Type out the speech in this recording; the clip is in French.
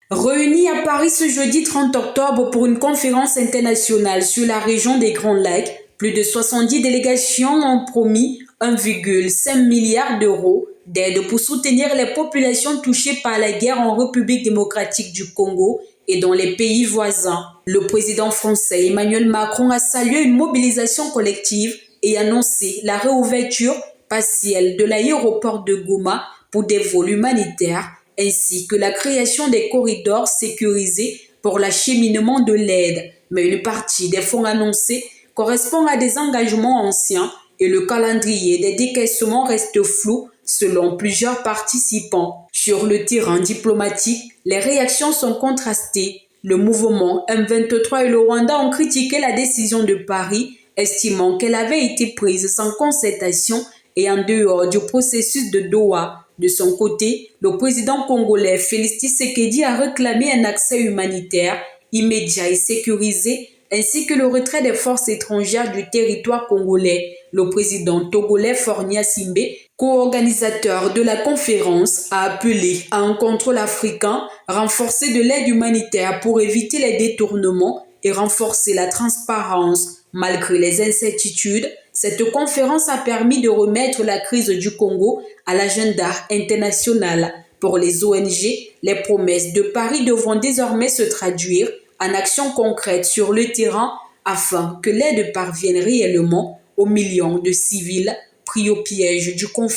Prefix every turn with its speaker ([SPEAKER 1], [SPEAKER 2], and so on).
[SPEAKER 1] Réunis à Paris ce jeudi 30 octobre pour une conférence internationale sur la région des Grands Lacs, plus de 70 délégations ont promis 1,5 milliard d'euros d'aide pour soutenir les populations touchées par la guerre en République démocratique du Congo et dans les pays voisins. Le président français Emmanuel Macron a salué une mobilisation collective et annoncé la réouverture partielle de l'aéroport de Goma pour des vols humanitaires ainsi que la création des corridors sécurisés pour l'acheminement de l'aide. Mais une partie des fonds annoncés correspond à des engagements anciens et le calendrier des décaissements reste flou selon plusieurs participants. Sur le terrain diplomatique, les réactions sont contrastées. Le mouvement M23 et le Rwanda ont critiqué la décision de Paris, estimant qu'elle avait été prise sans concertation et en dehors du processus de Doha. De son côté, le président congolais Félix Tshisekedi a réclamé un accès humanitaire immédiat et sécurisé, ainsi que le retrait des forces étrangères du territoire congolais. Le président togolais Fornia Simbe, co-organisateur de la conférence, a appelé à un contrôle africain renforcé de l'aide humanitaire pour éviter les détournements et renforcer la transparence. Malgré les incertitudes, cette conférence a permis de remettre la crise du Congo à l'agenda international. Pour les ONG, les promesses de Paris devront désormais se traduire en actions concrètes sur le terrain afin que l'aide parvienne réellement aux millions de civils pris au piège du conflit.